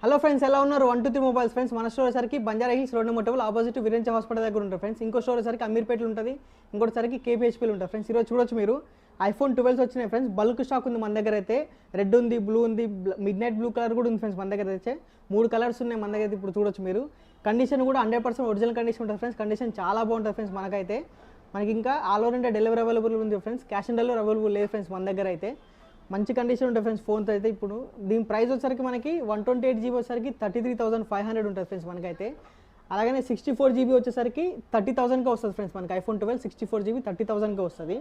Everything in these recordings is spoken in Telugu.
హలో ఫ్రెండ్స్, ఎలా ఉన్నారు? 123 మొబైల్స్ ఫ్రెండ్స్. మన స్టోర్ సరికి Banjara hills road number 12 opposite Virinchi hospital దగ్గర ఉంటుంది ఫ్రెండ్స్. ఇంకో స్టోర్ సరికి అమీర్పేటలో ఉంటుంది, ఇంకోటి సరికి కేపీహెచ్పీలో ఉంటుంది ఫ్రెండ్స్. ఈరోజు చూడొచ్చు మీరు ఐఫోన్ 12 వచ్చినాయి ఫ్రెండ్స్. బల్క్ స్టాక్ ఉంది మన దగ్గర అయితే. రెడ్ ఉంది, బ్లూ ఉంది, మిడ్ నైట్ బ్లూ కలర్ కూడా ఉంది ఫ్రెండ్స్ మన దగ్గర అయితే. 3 కలర్స్ ఉన్నాయి మన దగ్గర అయితే. ఇప్పుడు చూడొచ్చు మీరు. కండిషన్ కూడా 100% ఒరిజినల్ కండిషన్ ఉంటుంది ఫ్రెండ్స్. కండిషన్ చాలా బాగుంటుంది ఫ్రెండ్స్ మనకైతే. మనకి ఇంకా all over India delivery available ఉంది friends. Cash on delivery available లేదు ఫ్రెండ్స్ మన దగ్గర అయితే. మంచి కండిషన్ ఉంటుంది ఫ్రెండ్స్ ఫోన్తో అయితే. ఇప్పుడు దీని ప్రైస్ వచ్చేసరికి మనకి 128 GB వచ్చేసరికి 33,500 ఉంటుంది ఫ్రెండ్స్ మనకైతే. అలాగే 64 GB వచ్చేసరికి 30,000కి వస్తుంది ఫ్రెండ్స్ మనకి. ఐఫోన్ 12 64 GB 30,000కి వస్తుంది.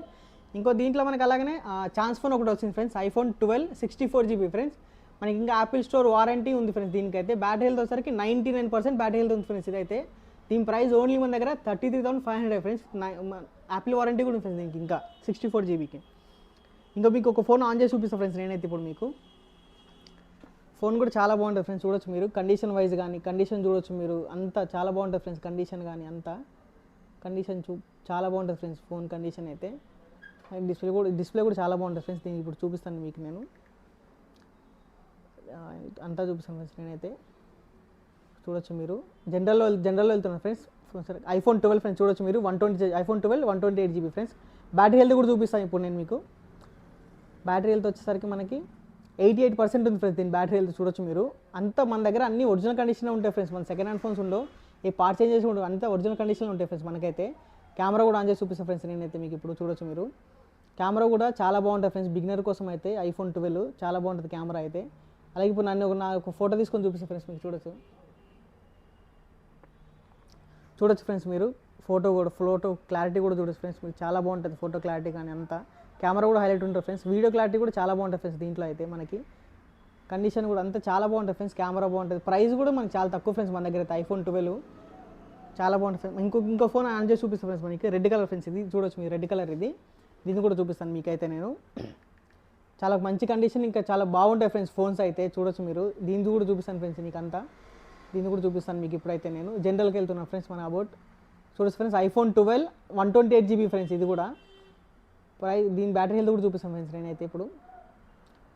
ఇంకో దీంట్లో మనకి అలాగనే ఛాన్స్ ఫోన్ ఒకటి వచ్చింది ఫ్రెండ్స్. IPhone 12 64 GB friends. మనకి ఇంకా యాపిల్ స్టోర్ వారంటీ ఉంది ఫ్రెండ్స్ దీనికైతే. బ్యాటరీ హెల్త్ వచ్చేసరికి 99% బ్యాటరీ హెల్త్ ఉంది ఫ్రెండ్స్ ఇదైతే. దీని ప్రైస్ ఓన్లీ మన దగ్గర 33,500 ఫ్రెండ్స్. యాపిల్ వారంటీ కూడా ఉంది ఫ్రెండ్స్ దీనికి ఇంకా 64 GBకి. ఇంకా మీకు ఒక ఫోన్ ఆన్ చేసి చూపిస్తాను ఫ్రెండ్స్ నేనైతే ఇప్పుడు మీకు. ఫోన్ కూడా చాలా బాగుంటుంది ఫ్రెండ్స్. చూడొచ్చు మీరు కండిషన్ వైజ్ కానీ కండిషన్ చూడొచ్చు మీరు. అంతా చాలా బాగుంటుంది ఫ్రెండ్స్ కండిషన్ కానీ అంతా. కండిషన్ చాలా బాగుంటుంది ఫ్రెండ్స్ ఫోన్ కండిషన్ అయితే. డిస్ప్లే కూడా చాలా బాగుంటుంది ఫ్రెండ్స్. దీనికి ఇప్పుడు చూపిస్తాను మీకు నేను. అంతా చూపిస్తాను ఫ్రెండ్స్ నేనైతే. చూడొచ్చు మీరు. జనరల్లో వెళ్తున్నాను ఫ్రెండ్స్. ఐఫోన్ 12 ఫ్రెండ్స్ చూడొచ్చు మీరు. IPhone 12 128 GB friends. Battery health కూడా చూపిస్తాను ఇప్పుడు నేను మీకు. బ్యాటరీ హెల్త్ వచ్చేసరికి మనకి 88% ఉంది ఫ్రెండ్స్ దీని బ్యాటరీ హెల్త్. చూడొచ్చు మీరు. అంతా మన దగ్గర అన్ని ఒరిజినల్ కండిషన్ ఉంటాయి ఫ్రెండ్స్. మన సెకండ్ హ్యాండ్ ఫోన్స్ ఉండవు, ఈ పార్ట్ చేంజ్ చేసి ఉండవు, అంతా ఒరిజినల్ కండిషన్లో ఉంటాయి ఫ్రెండ్స్ మనకైతే. కెమెరా కూడా ఆన్ చేసి చూపిస్తాను ఫ్రెండ్స్ నేనైతే మీకు ఇప్పుడు. చూడొచ్చు మీరు. కెమెరా కూడా చాలా బాగుంటుంది ఫ్రెండ్స్. బిగినర్ కోసం అయితే ఐఫోన్ 12 చాలా బాగుంటుంది కెమెరా అయితే. అలాగే ఇప్పుడు నా ఒక ఫోటో తీసుకొని చూపిస్తాను ఫ్రెండ్స్ మీకు. చూడొచ్చు ఫ్రెండ్స్ మీరు. ఫోటో క్లారిటీ కూడా చూడొచ్చు ఫ్రెండ్స్ మీకు. చాలా బాగుంటుంది ఫోటో క్లారిటీ కానీ అంతా. కెమెరా కూడా హైలైట్ ఉంటుంది ఫ్రెండ్స్. వీడియో క్లారిటీ కూడా చాలా బాగుంటుంది ఫ్రెండ్స్ దీంట్లో అయితే మనకి. కండిషన్ కూడా అంతా చాలా బాగుంటుంది ఫ్రెండ్స్. కెమెరా బాగుంటుంది. ప్రైస్ కూడా మనకి చాలా తక్కువ ఫ్రెండ్స్ మన దగ్గర అయితే. ఐఫోన్ 12 చాలా బాగుంటుంది ఫ్రెండ్స్. ఇంకో ఫోన్ ఆన్ చేసి చూపిస్తాను ఫ్రెండ్స్ మనకి. రెడ్ కలర్ ఫ్రెండ్స్ ఇది. చూడొచ్చు మీరు రెడ్ కలర్ ఇది. దీన్ని కూడా చూపిస్తాను మీకైతే నేను. చాలా మంచి కండిషన్, ఇంకా చాలా బాగుంటాయి ఫ్రెండ్స్ ఫోన్స్ అయితే. చూడొచ్చు మీరు. దీన్ని కూడా చూపిస్తాను ఫ్రెండ్స్ మీకు అంతా. దీన్ని కూడా చూపిస్తాను మీకు ఇప్పుడైతే నేను. జనరల్కి వెళ్తున్నాను ఫ్రెండ్స్ మన అబౌట్. చూడొచ్చు ఫ్రెండ్స్ ఐఫోన్ 12 128 GB ఫ్రెండ్స్ ఇది కూడా. దీని బ్యాటరీ హెల్త్ కూడా చూపిస్తాను ఫ్రెండ్స్ నేనైతే ఇప్పుడు.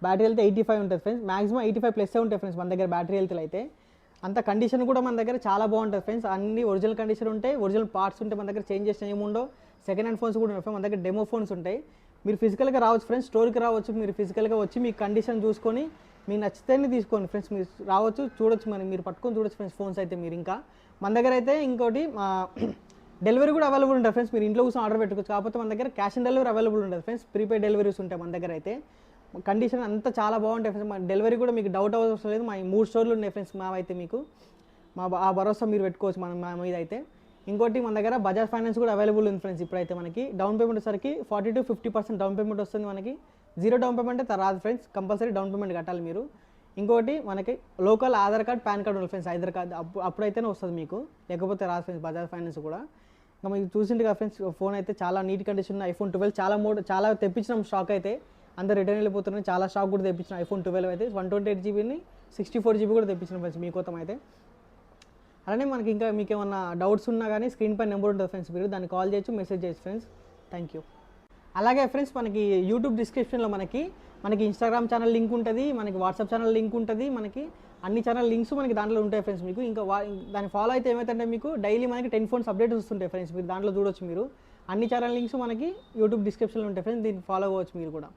బ్యాటరీ హెల్త్ 85 ఉంటుంది ఫ్రెండ్స్. మాక్సిమం 85+ ఉంటాయి ఫ్రెండ్స్ మన దగ్గర బ్యాటరీ హెల్త్లో అయితే. అంత కండిషన్ కూడా మన దగ్గర చాలా బాగుంటుంది ఫ్రెండ్స్. అన్ని ఒరిజినల్ కండిషన్ ఉంటాయి, ఒరిజినల్ పార్ట్స్ ఉంటాయి మన దగ్గర. చేంజ్ చేసిన ఏముండవు. సెకండ్ హ్యాండ్ ఫోన్స్ కూడా ఉంటాయి మన దగ్గర. డెమో ఫోన్స్ ఉంటాయి. మీరు ఫిజికల్గా రావచ్చు ఫ్రెండ్స్, స్టోర్కి రావచ్చు. మీరు ఫిజికల్గా వచ్చి మీ కండిషన్ చూసుకొని మీకు నచ్చితేనే తీసుకోండి ఫ్రెండ్స్. మీరు రావచ్చు, చూడొచ్చు మరి. మీరు పట్టుకొని చూడొచ్చు ఫ్రెండ్స్ ఫోన్స్ అయితే మీరు. ఇంకా మన దగ్గర అయితే ఇంకోటి డెలివరీ కూడా అవైలబుల్ ఉంటుంది ఫ్రెండ్స్. మీరు ఇంట్లో కూర్చొని ఆర్డర్ పెట్టుకోవచ్చు. కాకపోతే మన దగ్గర క్యాష్ ఆన్ డెలివరీ అవైలబుల్ ఉంటుంది ఫ్రెండ్స్. ప్రీపెయిడ్ డెలివరీస్ ఉంటాయి మన దగ్గర అయితే. కండిషన్ అంతా చాలా బాగుంటాయి ఫ్రెండ్స్. మన డెలివరీ కూడా మీకు డౌట్ అవసరం లేదు. మా 3 స్టోర్లు ఉన్నాయి ఫ్రెండ్స్ మావైతే. మీకు ఆ భరోసా మీరు పెట్టుకోవచ్చు మా మీద అయితే. ఇంకోటి మన దగ్గర బజాజ్ ఫైనాన్స్ కూడా అవైలబుల్ ఉంది ఫ్రెండ్స్ ఇప్పుడైతే మనకి. డౌన్ పేమెంట్ వచ్చేసరికి 40 to 50% డౌన్ పేమెంట్ వస్తుంది మనకి. 0 డౌన్ పేమెంట్ అయితే రాదు ఫ్రెండ్స్. కంపల్సరీ డౌన్ పేమెంట్ కట్టాలి మీరు. ఇంకోటి మనకి local Aadhaar card, pan card ఉంది ఫ్రెండ్స్. ఆధార్ కార్డ్ అప్పుడైతేనే వస్తుంది మీకు, లేకపోతే రాదు ఫ్రెండ్స్ బజాజ్ ఫైనాన్స్ కూడా. ఇంకా మీకు చూసింది కదా ఫ్రెండ్స్. ఫోన్ అయితే చాలా నీట్ కండిషన్. ఐఫోన్ 12 చాలా తెప్పించినాం స్టాక్ అయితే. అందరు రిటర్న్ వెళ్ళిపోతున్నాయి. చాలా స్టాక్ కూడా తెప్పించిన ఐఫోన్ 12 అయితే. 128 GBని 64 GB కూడా తెప్పించిన ఫ్రెండ్స్ మీకోసం అయితే. అలానే మనకి ఇంకా మీకు ఏమన్నా డౌట్స్ ఉన్నా కానీ స్క్రీన్ పై నెంబర్ ఉంటుంది ఫ్రెండ్స్. మీరు దాన్ని కాల్ చేయొచ్చు, మెసేజ్ చేయొచ్చు ఫ్రెండ్స్. Thank you. అలాగే ఫ్రెండ్స్ మనకి యూట్యూబ్ డిస్క్రిప్షన్లో మనకి ఇన్స్టాగ్రామ్ ఛానల్ లింక్ ఉంటుంది, మనకి వాట్సాప్ ఛానల్ లింక్ ఉంటుంది. మనకి అన్ని ఛానల్ లింక్స్ మనకి దాంట్లో ఉంటాయి ఫ్రెండ్స్ మీకు. ఇంకా దాన్ని ఫాలో అయితే ఏమైతే మీకు డైలీ మనకి 10 ఫోన్స్ అప్డేట్స్ వస్తుంటాయి ఫ్రెండ్స్. మీరు దాంట్లో చూడొచ్చు మీరు. అన్ని ఛానల్ లింక్స్ మనకి యూట్యూబ్ డిస్క్రిప్షన్లో ఉంటాయి ఫ్రెండ్స్. దీన్ని ఫాలో అవ్వచ్చు మీరు కూడా.